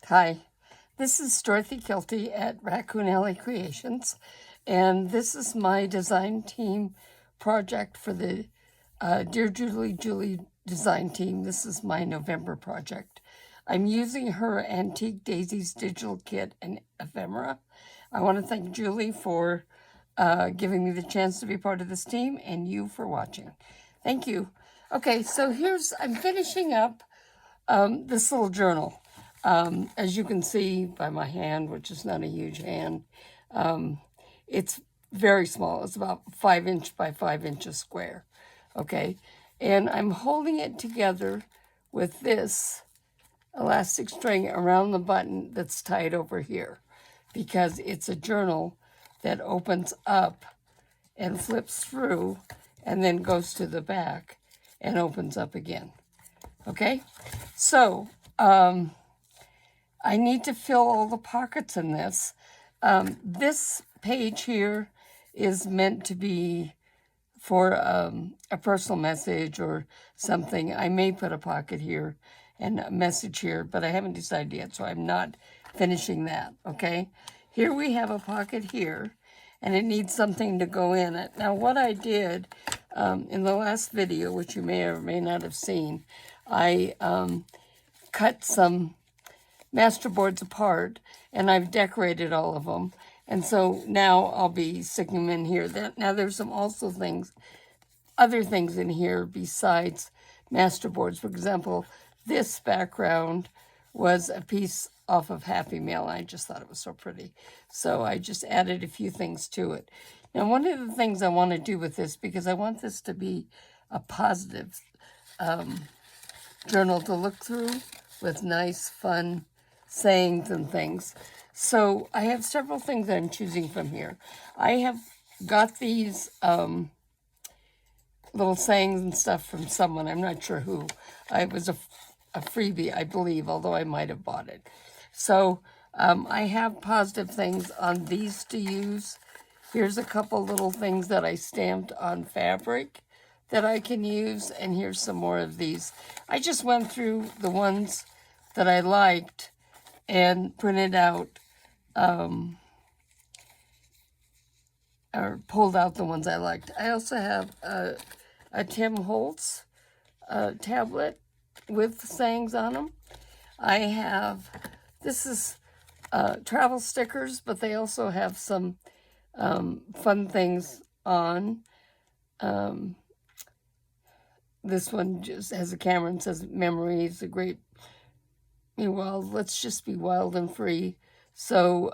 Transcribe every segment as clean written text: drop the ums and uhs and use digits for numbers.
Hi, this is Dorothy Kilty at Raccoon Alley Creations, and this is my design team project for the DearJulieJulie design team. This is my November project. I'm using her Antique Daisies digital kit and ephemera. I want to thank Julie for giving me the chance to be part of this team, and you for watching. Thank you. Okay, so I'm finishing up this little journal. As you can see by my hand, which is not a huge hand, it's very small. It's about 5 inch by 5 inches square. Okay, and I'm holding it together with this elastic string around the button that's tied over here, because it's a journal that opens up and flips through and then goes to the back and opens up again. Okay, so I need to fill all the pockets in this. This page here is meant to be for a personal message or something. I may put a pocket here and a message here, but I haven't decided yet, so I'm not finishing that, okay? Here we have a pocket here, and it needs something to go in it. Now, what I did in the last video, which you may or may not have seen, I cut some master boards apart, and I've decorated all of them. And so now I'll be sticking them in here. Now there's other things in here besides master boards. For example, this background was a piece off of Happy Mail. I just thought it was so pretty. So I just added a few things to it. Now, one of the things I want to do with this, because I want this to be a positive journal to look through with nice, fun sayings and things. So I have several things that I'm choosing from here. I have got these little sayings and stuff from someone. I'm not sure who. It was a freebie, I believe, although I might have bought it. So I have positive things on these to use. Here's a couple little things that I stamped on fabric that I can use, and here's some more of these. I just went through the ones that I liked and printed out, or pulled out the ones I liked. I also have a Tim Holtz tablet with sayings on them. I have, this is travel stickers, but they also have some fun things on. This one just has a camera and says, memories, a great, well, let's just be wild and free. So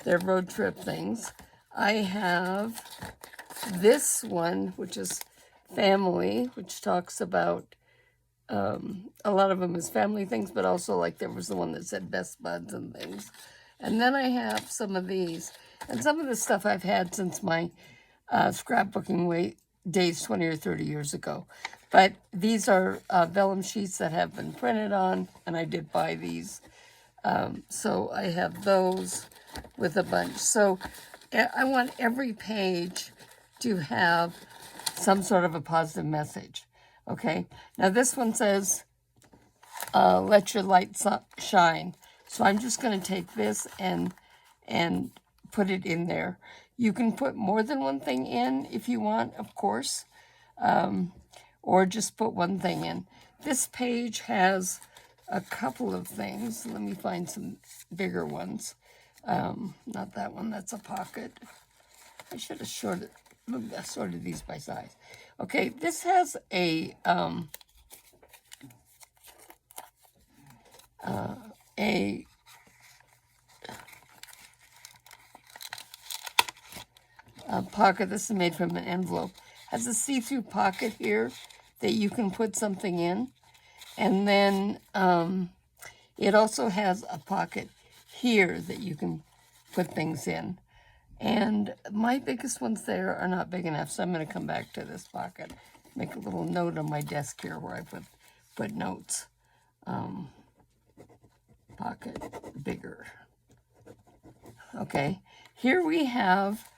they're road trip things. I have this one, which is family, which talks about, a lot of them is family things, but also like there was the one that said best buds and things. And then I have some of these, and some of the stuff I've had since my scrapbooking days 20 or 30 years ago. But these are vellum sheets that have been printed on, and I did buy these. So I have those with a bunch. So I want every page to have some sort of a positive message. Okay, now this one says, let your light shine. So I'm just going to take this and put it in there. You can put more than one thing in if you want, of course, or just put one thing in. This page has a couple of things. Let me find some bigger ones. Not that one, that's a pocket. I should have sorted these by size. Okay, this has a pocket. This is made from an envelope. Has a see-through pocket here that you can put something in. And then it also has a pocket here that you can put things in. And my biggest ones there are not big enough, so I'm going to come back to this pocket. Make a little note on my desk here where I put notes. Pocket bigger. Okay, here we have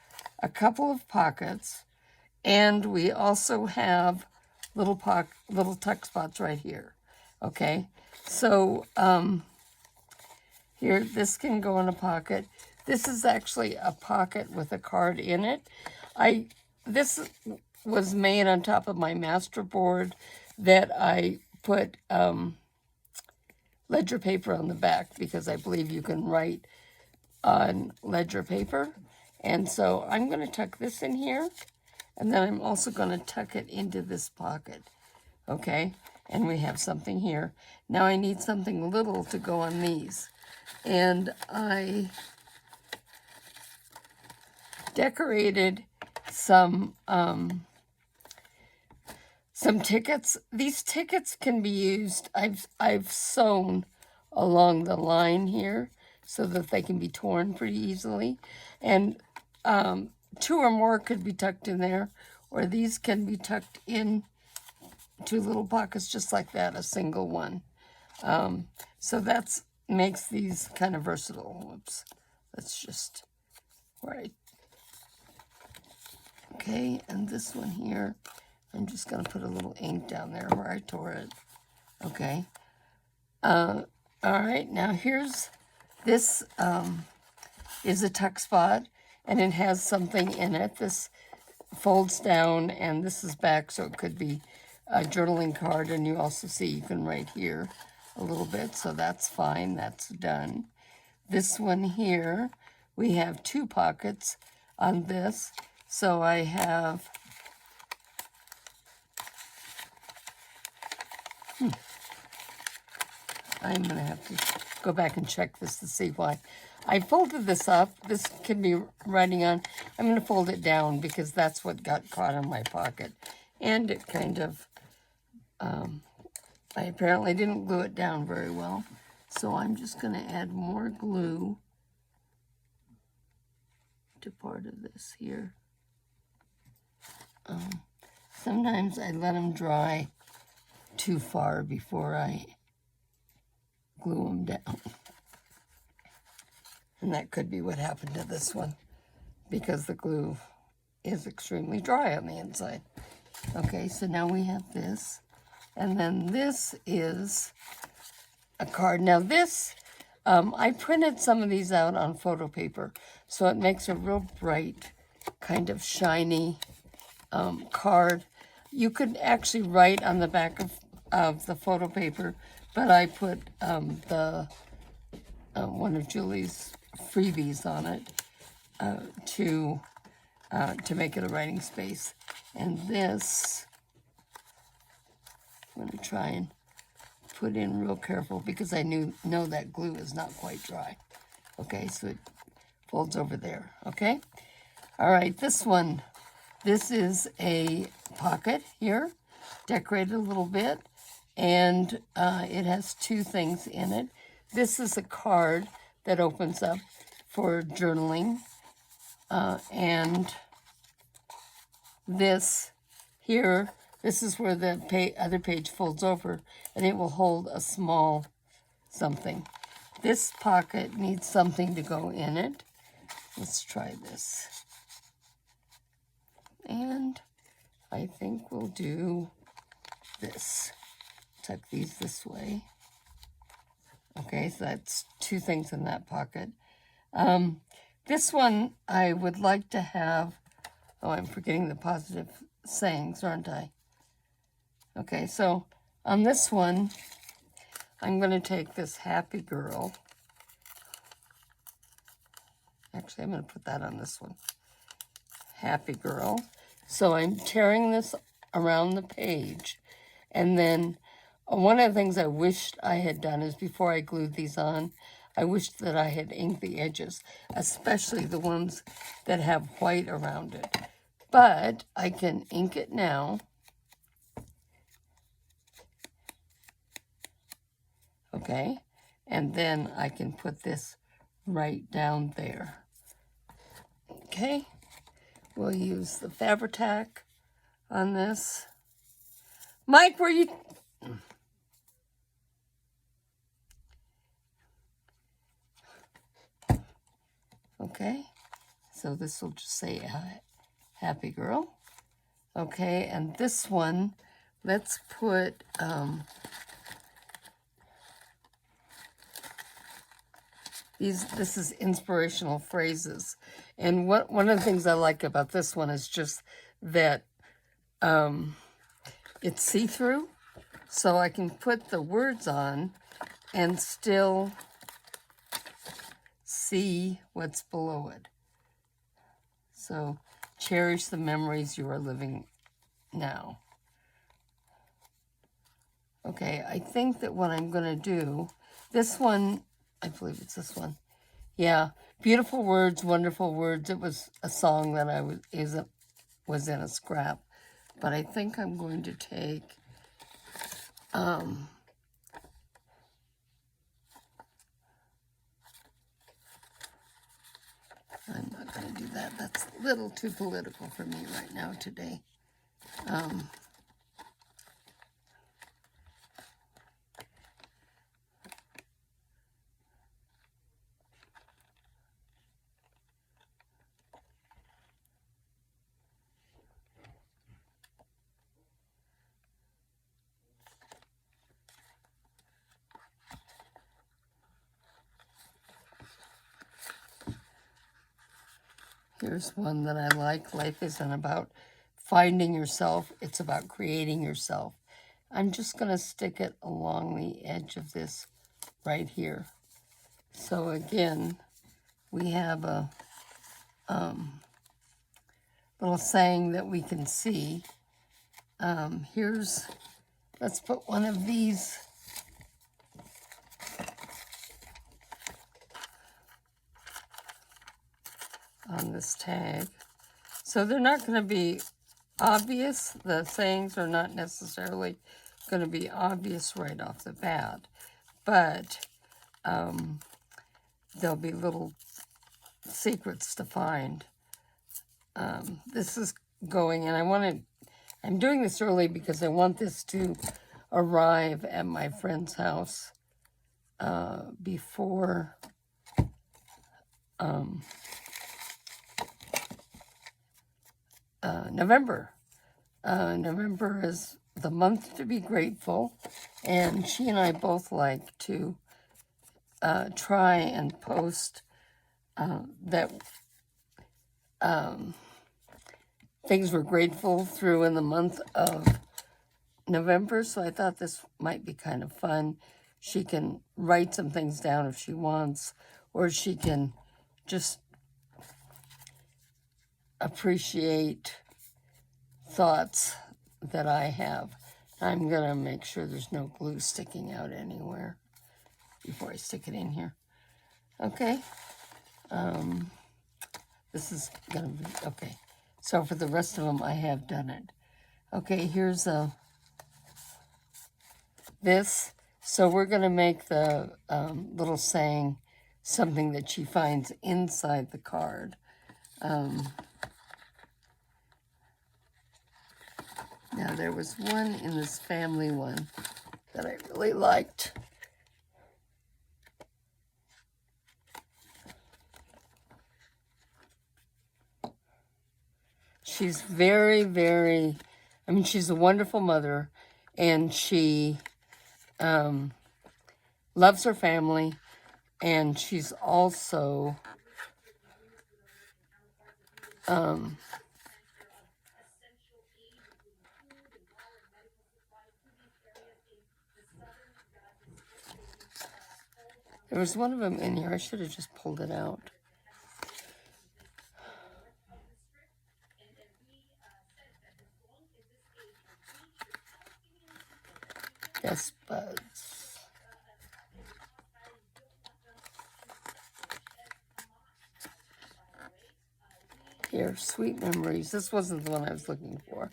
a couple of pockets, and we also have little tuck spots right here. Okay, so Here, this can go in a pocket. This is actually a pocket with a card in it. This was made on top of my master board that I put ledger paper on the back because I believe you can write on ledger paper. And so I'm going to tuck this in here, and then I'm also going to tuck it into this pocket. Okay, and we have something here. Now I need something little to go on these. And I decorated some tickets. These tickets can be used. I've sewn along the line here so that they can be torn pretty easily. And 2 or more could be tucked in there, or these can be tucked in 2 little pockets just like that, a single one. So that's makes these kind of versatile. Whoops. Let's just, right. Okay, and this one here, I'm just going to put a little ink down there where I tore it. Okay. All right, now here's, this is a tuck spot, and it has something in it. This folds down, and this is back, so it could be a journaling card, and you also see you can write here a little bit, so that's fine, that's done. This one here, we have 2 pockets on this, so I have, I'm going to have to go back and check this to see why. I folded this up. This can be writing on. I'm going to fold it down because that's what got caught in my pocket. And it kind of, I apparently didn't glue it down very well. So I'm just going to add more glue to part of this here. Sometimes I let them dry too far before I glue them down. And that could be what happened to this one, because the glue is extremely dry on the inside. Okay, so now we have this. And then this is a card. Now this, I printed some of these out on photo paper, so it makes a real bright, kind of shiny card. You could actually write on the back of the photo paper, but I put one of Julie's freebies on it to make it a writing space. And this, I'm going to try and put in real careful because I know that glue is not quite dry. Okay, so it folds over there. Okay, all right, this one, this is a pocket here, decorated a little bit, and it has 2 things in it. This is a card that opens up for journaling, and this here, this is where the other page folds over, and it will hold a small something. This pocket needs something to go in it. Let's try this. And I think we'll do this. Tuck these this way. Okay, so that's 2 things in that pocket. This one I would like to have, oh, I'm forgetting the positive sayings, aren't I? Okay, so on this one, I'm going to take this happy girl. Actually, I'm going to put that on this one. Happy girl. So I'm tearing this around the page, and then one of the things I wished I had done is before I glued these on, I wished that I had inked the edges, especially the ones that have white around it. But I can ink it now. Okay, and then I can put this right down there. Okay, we'll use the Fabri-Tac on this. Mike, were you... Okay, so this will just say happy girl. Okay, and this one, let's put This is inspirational phrases. And one of the things I like about this one is just that it's see-through, so I can put the words on and still see what's below it. So, cherish the memories you are living now. Okay, I think that what I'm going to do, this one, I believe it's this one. Yeah, beautiful words, wonderful words. It was a song that was in a scrap. But I think I'm going to take, I'm not going to do that. That's a little too political for me right now today. Here's one that I like. Life isn't about finding yourself. It's about creating yourself. I'm just going to stick it along the edge of this right here. So again, we have a little saying that we can see. Let's put one of these on this tag. So they're not going to be obvious. The sayings are not necessarily going to be obvious right off the bat, but there'll be little secrets to find. This is going, and I'm doing this early because I want this to arrive at my friend's house before November. November is the month to be grateful, and she and I both like to try and post that things we're grateful through in the month of November, so I thought this might be kind of fun. She can write some things down if she wants, or she can just appreciate thoughts that I have. I'm going to make sure there's no glue sticking out anywhere before I stick it in here. Okay. This is going to be, okay. So for the rest of them, I have done it. Okay, here's this. So we're going to make the little saying something that she finds inside the card. Now, there was one in this family one that I really liked. She's very, very, I mean, she's a wonderful mother, and she loves her family, and she's also there was one of them in here. I should have just pulled it out. Yes, buds. Here, sweet memories. This wasn't the one I was looking for.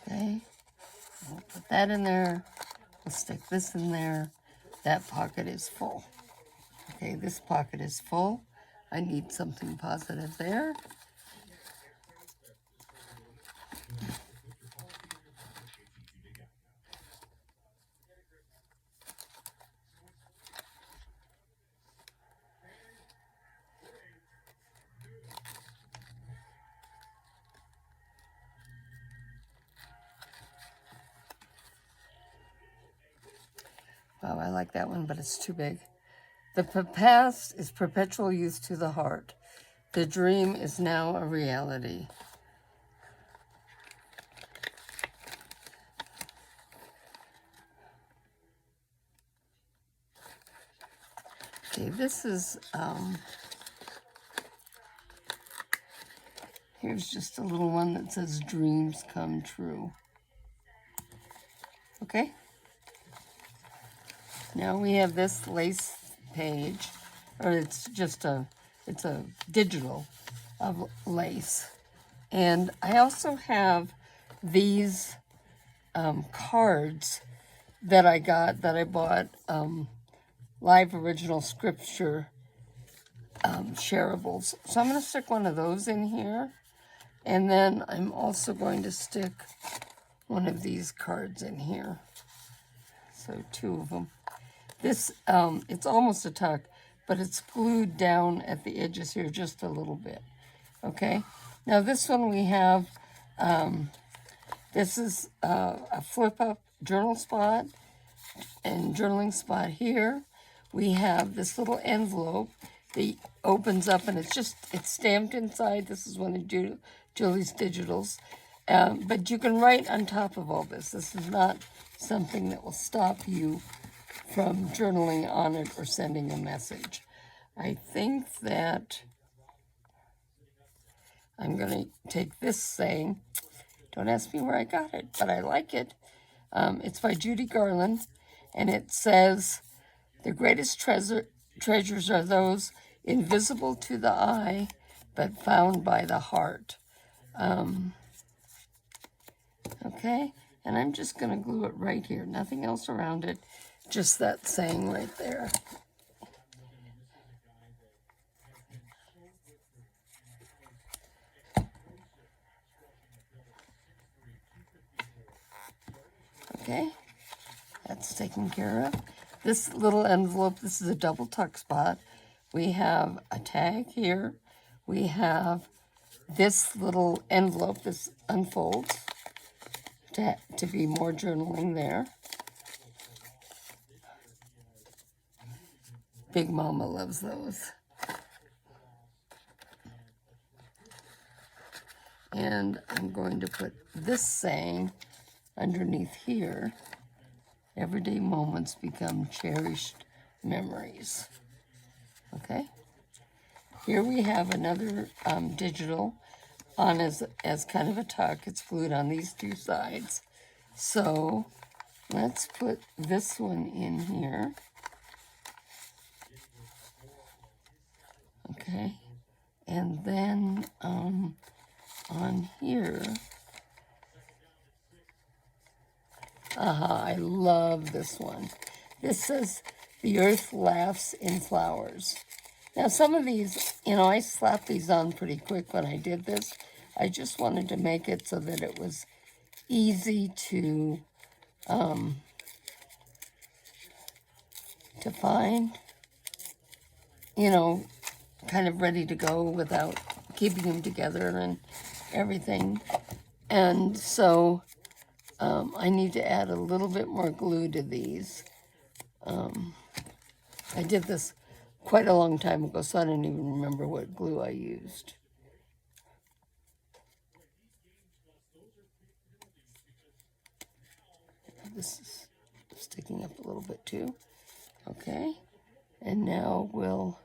Okay, we'll put that in there. We'll stick this in there. That pocket is full. Okay, this pocket is full. I need something positive there. Oh, I like that one, but it's too big. The past is perpetual youth to the heart. The dream is now a reality. Okay, this is, here's just a little one that says dreams come true. Okay? Now we have this lace page, or it's a digital of lace. And I also have these cards that I bought, live original scripture shareables. So I'm going to stick one of those in here. And then I'm also going to stick one of these cards in here. So 2 of them. This, it's almost a tuck, but it's glued down at the edges here just a little bit. Okay? Now this one we have, this is a flip-up journal spot and journaling spot here. We have this little envelope that opens up, and it's stamped inside. This is one of Julie's digitals. But you can write on top of all this. This is not something that will stop you from journaling on it or sending a message. I think that I'm going to take this saying. Don't ask me where I got it, but I like it. It's by Judy Garland, and it says, "The greatest treasures are those invisible to the eye, but found by the heart." Okay, and I'm just going to glue it right here. Nothing else around it, just that saying right there. Okay, that's taken care of. This little envelope, this is a double tuck spot. We have a tag here. We have this little envelope. This unfolds to be more journaling there. Big Mama loves those. And I'm going to put this saying underneath here. Everyday moments become cherished memories. Okay? Here we have another digital on as kind of a tuck. It's glued on these 2 sides. So let's put this one in here. Okay? And then on here, I love this one. This says, "The earth laughs in flowers." Now, some of these, I slapped these on pretty quick when I did this. I just wanted to make it so that it was easy to find, kind of ready to go without keeping them together and everything. And so I need to add a little bit more glue to these. I did this quite a long time ago, so I don't even remember what glue I used. This is sticking up a little bit too. Okay, and now we'll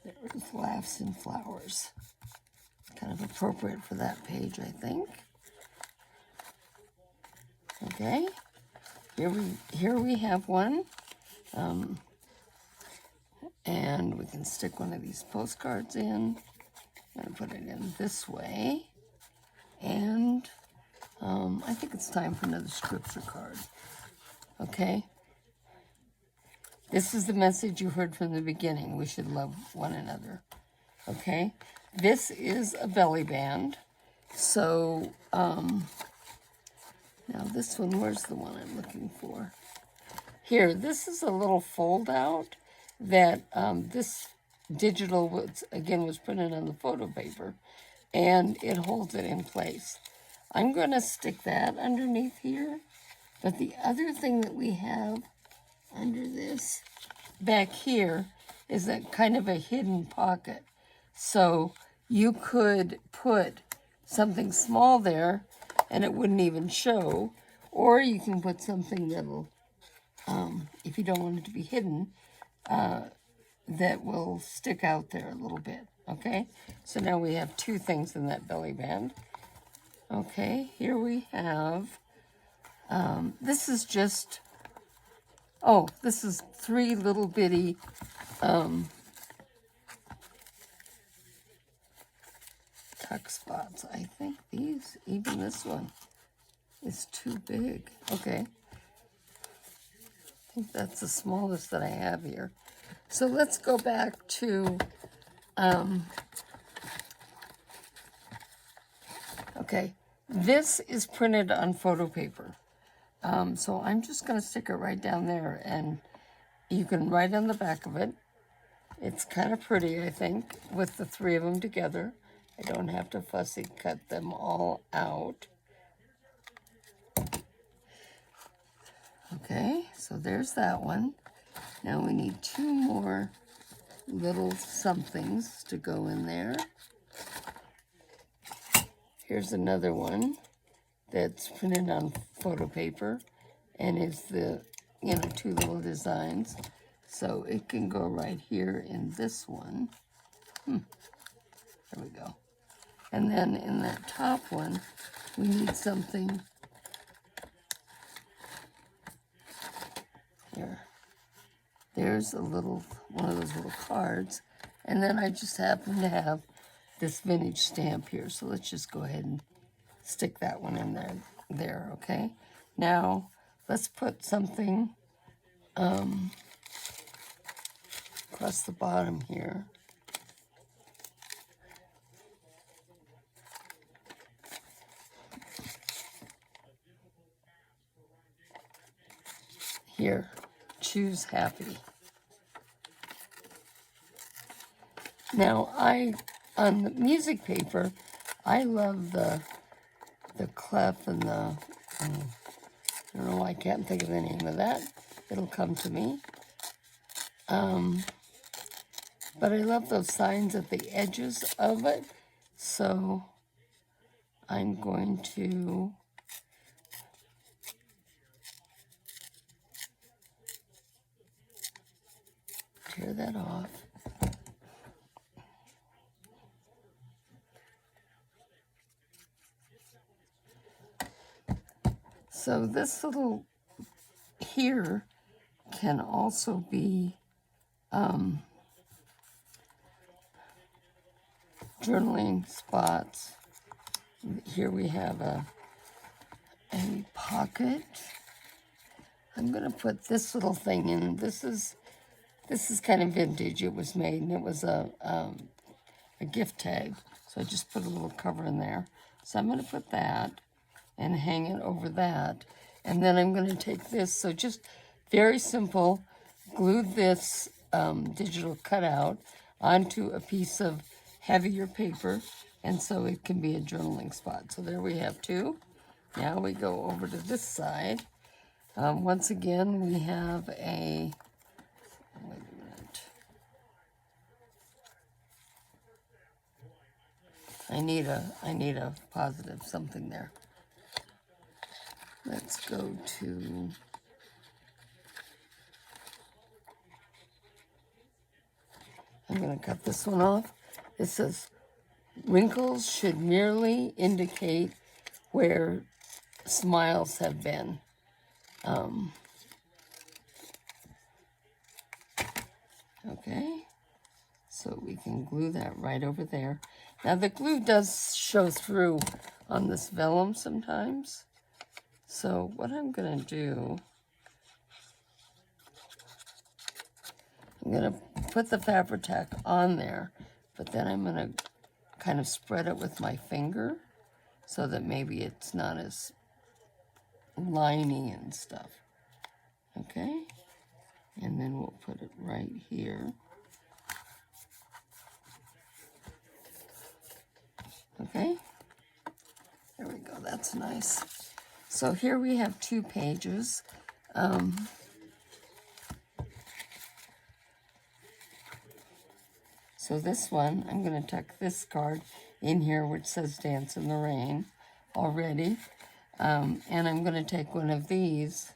"The earth laughs in flowers." Kind of appropriate for that page, I think. Okay, here we have one, and we can stick one of these postcards in. I'm going to put it in this way, and I think it's time for another scripture card. Okay, this is the message you heard from the beginning. We should love one another. Okay, this is a belly band, so now this one, where's the one I'm looking for? Here, this is a little fold out that this digital was printed on the photo paper. and it holds it in place. I'm going to stick that underneath here, but the other thing that we have under this back here is that kind of a hidden pocket. So you could put something small there and it wouldn't even show, or you can put something that'll, if you don't want it to be hidden, that will stick out there a little bit, okay? So now we have two things in that belly band. Okay, here we have, this is just, oh, this is 3 little bitty tuck spots. I think these, even this one, is too big. Okay. I think that's the smallest that I have here. So let's go back to, okay, this is printed on photo paper. So I'm just going to stick it right down there, and you can write on the back of it. It's kind of pretty, I think, with the 3 of them together. I don't have to fussy cut them all out. Okay, so there's that one. Now we need 2 more little somethings to go in there. Here's another one that's printed on photo paper and is the, 2 little designs. So it can go right here in this one. There we go. And then in that top one, we need something here. There's a little, one of those little cards. And then I just happen to have this vintage stamp here. So let's just go ahead and stick that one in there, okay? Now, let's put something across the bottom here. Here, choose happy. Now, on the music paper, I love the clef and the, I don't know why I can't think of the name of that. It'll come to me. But I love those signs at the edges of it. So I'm going to tear that off. So this little here can also be journaling spots. Here we have a pocket. I'm going to put this little thing in. This is kind of vintage. It was made, and it was a gift tag. So I just put a little cover in there. So I'm going to put that and hang it over that. And then I'm going to take this. So just very simple, glue this digital cutout onto a piece of heavier paper, and so it can be a journaling spot. So there we have 2. Now we go over to this side. Once again, we have a, wait a minute. I need a positive something there. Let's go to, I'm going to cut this one off. It says, wrinkles should merely indicate where smiles have been. Okay, so we can glue that right over there. Now the glue does show through on this vellum sometimes. So what I'm going to do, I'm going to put the Fabri-Tac on there, but then I'm going to kind of spread it with my finger so that maybe it's not as liney and stuff. Okay? And then we'll put it right here. Okay, there we go, that's nice. So here we have 2 pages. So this one, I'm going to tuck this card in here, which says Dance in the Rain already. And I'm going to take one of these.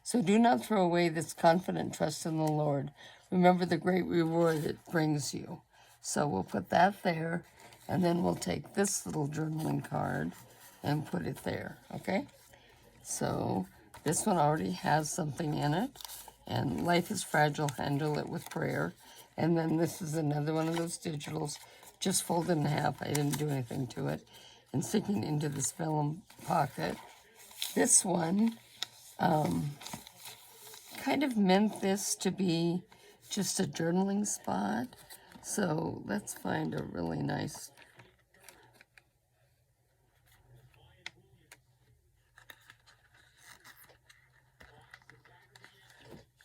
So do not throw away this confident trust in the Lord. Remember the great reward it brings you. So we'll put that there, and then we'll take this little journaling card and put it there, okay? So this one already has something in it. And life is fragile, handle it with prayer. And then this is another one of those digitals, just folded in half. I didn't do anything to it. And sticking into this vellum pocket. This one kind of meant this to be just a journaling spot. So let's find a really nice.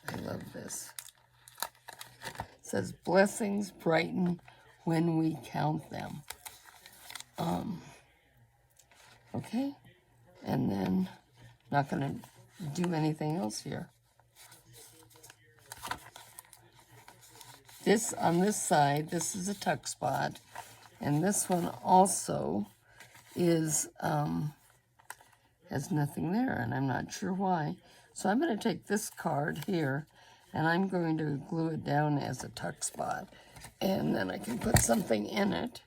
I love this. It says, blessings brighten when we count them. Okay, and then not going to do anything else here. This, on this side, this is a tuck spot, and this one also is, has nothing there, and I'm not sure why. So I'm going to take this card here, and I'm going to glue it down as a tuck spot, and then I can put something in it.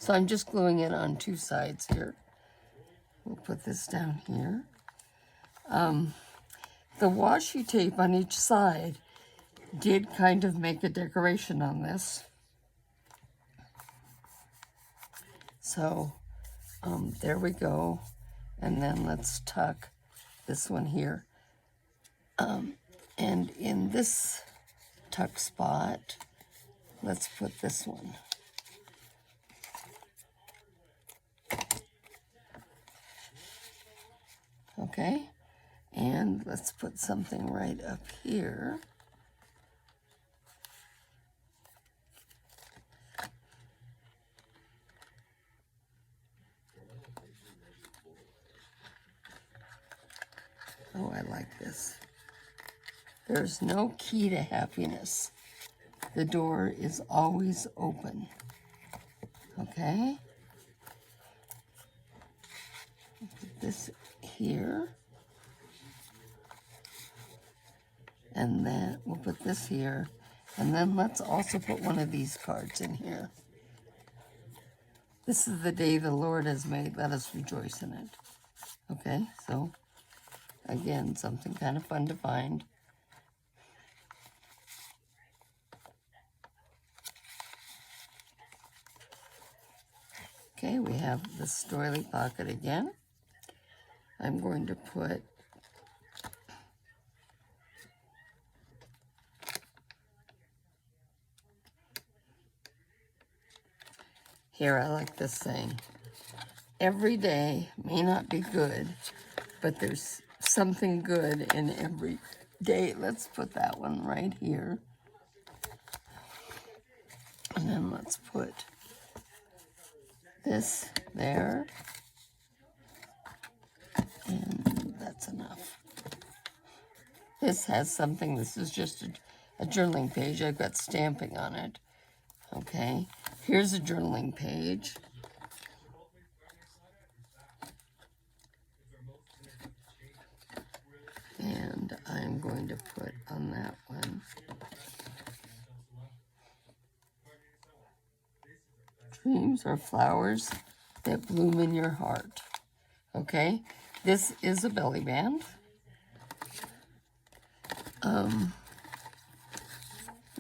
So I'm just gluing it on 2 sides here. We'll put this down here. The washi tape on each side did kind of make a decoration on this. So there we go. And then let's tuck this one here. And in this tuck spot, let's put this one. Okay, and let's put something right up here. Oh, I like this. There's no key to happiness. The door is always open. Okay? Put this here. And then we'll put this here. And then let's also put one of these cards in here. This is the day the Lord has made. Let us rejoice in it. Okay, so again, something kind of fun to find. Okay, we have this doily pocket again. I'm going to put here, I like this saying. Every day may not be good, but there's something good in every day. Let's put that one right here. And then let's put this there. And that's enough. This has something, this is just a journaling page. I've got stamping on it. Okay, here's a journaling page. And I'm going to put on that one. Dreams are flowers that bloom in your heart. Okay, this is a belly band.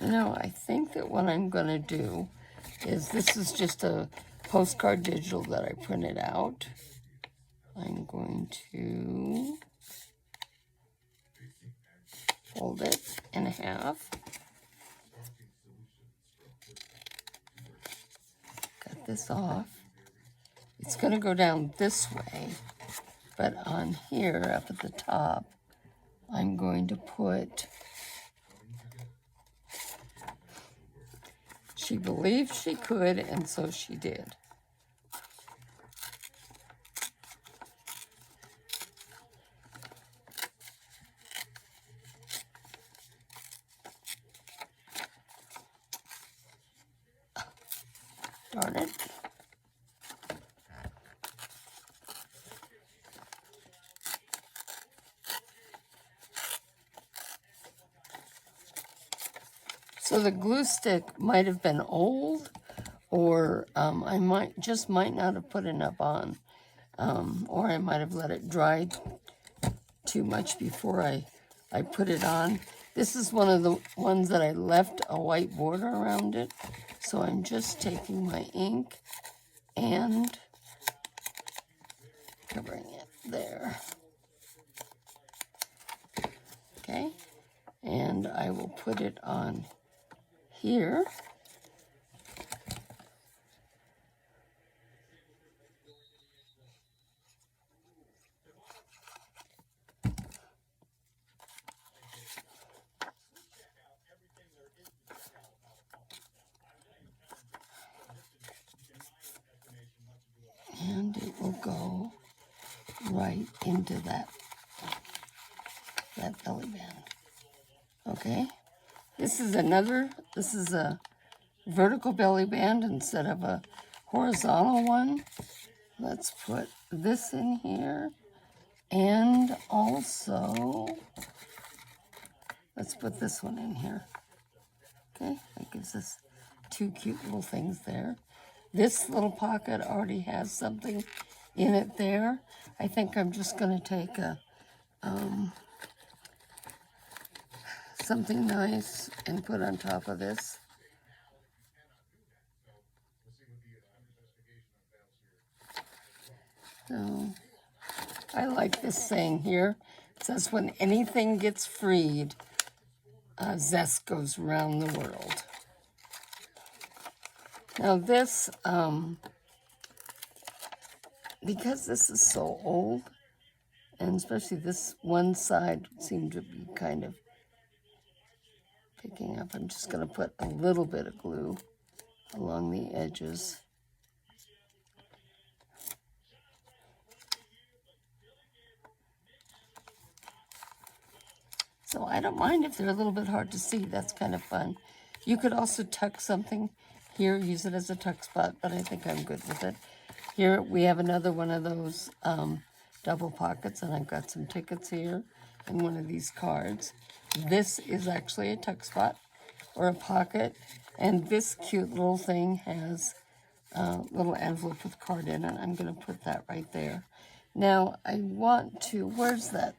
You know, I think that what I'm going to do is, this is just a postcard digital that I printed out. I'm going to fold it in half. Cut this off. It's going to go down this way, but on here, up at the top, I'm going to put, she believed she could, and so she did. Darn it. So the glue stick might have been old, or I might not have put enough on, or I might have let it dry too much before I put it on. This is one of the ones that I left a white border around it. So I'm just taking my ink and covering it there. Okay, and I will put it on here. And it will go right into that belly band. Okay, this is a vertical belly band instead of a horizontal one. Let's put this in here, and also let's put this one in here. Okay, that gives us two cute little things there. This little pocket already has something in it there. I think I'm just going to take a something nice and put on top of this. So I like this saying here. It says, when anything gets freed, zest goes around the world. Now this, because this is so old, and especially this one side seemed to be kind of picking up, I'm just going to put a little bit of glue along the edges. So I don't mind if they're a little bit hard to see. That's kind of fun. You could also tuck something here, use it as a tuck spot, but I think I'm good with it. Here we have another one of those double pockets, and I've got some tickets here and one of these cards. This is actually a tuck spot or a pocket, and this cute little thing has a little envelope with card in it. I'm going to put that right there. Now I want to, where's that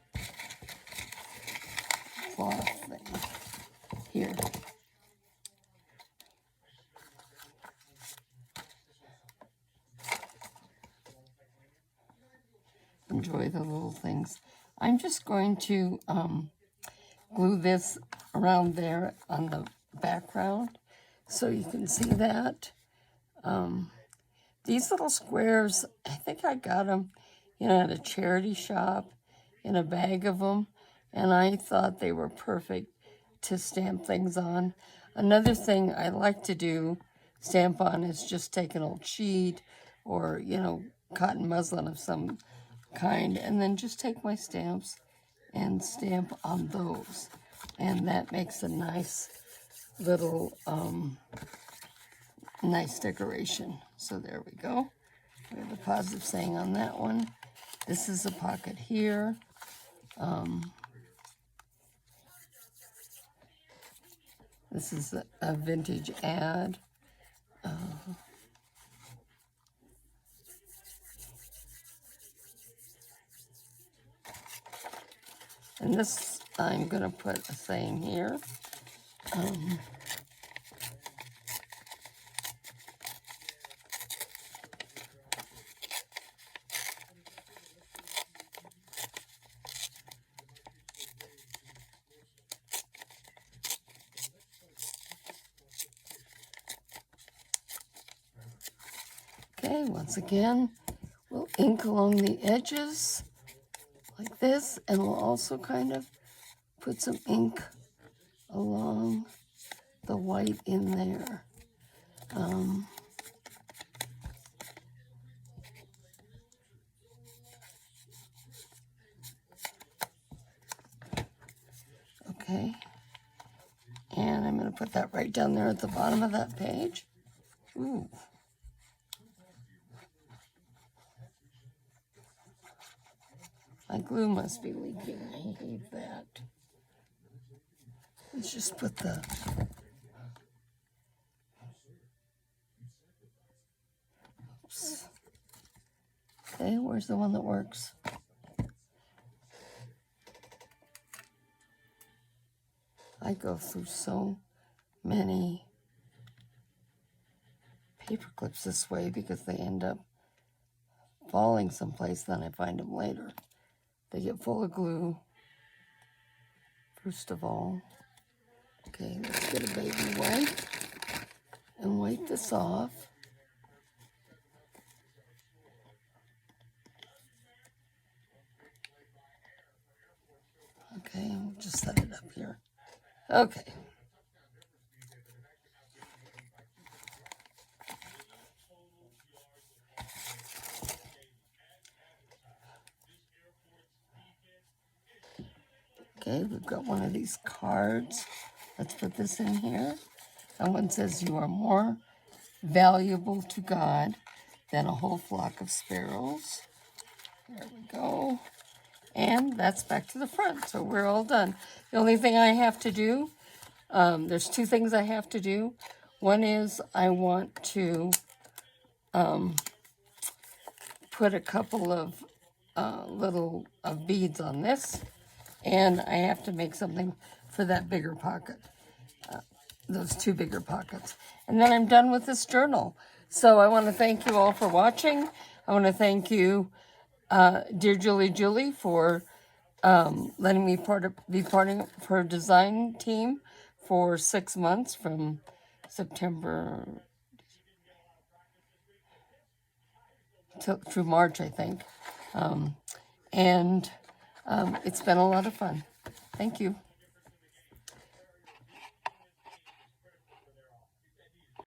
cloth thing? Here. Enjoy the little things. I'm just going to glue this around there on the background so you can see that. These little squares, I think I got them, at a charity shop in a bag of them, and I thought they were perfect to stamp things on. Another thing I like to do, stamp on, is just take an old sheet or, cotton muslin of some kind, and then just take my stamps and stamp on those. And that makes a nice little, nice decoration. So there we go. We have a positive saying on that one. This is a pocket here. This is a vintage ad. And this, I'm going to put a saying here. Okay, once again, we'll ink along the edges like this, and we'll also kind of put some ink along the white in there. Okay, and I'm going to put that right down there at the bottom of that page. Ooh. My glue must be leaking. I hate that. Let's just put the... Oops. Okay, where's the one that works? I go through so many paper clips this way because they end up falling someplace, then I find them later. They get full of glue, first of all. Okay, let's get a baby wipe and wipe this off. Okay, we'll just set it up here. Okay. Okay, we've got one of these cards. Let's put this in here. That one says, "You are more valuable to God than a whole flock of sparrows." There we go. And that's back to the front, so we're all done. The only thing I have to do, there's two things I have to do. One is I want to put a couple of little beads on this, and I have to make something for that bigger pocket, those two bigger pockets. And then I'm done with this journal. So I want to thank you all for watching. I want to thank you, Dear Julie Julie, for letting me be part of her design team for 6 months, from September through March, I think. It's been a lot of fun. Thank you.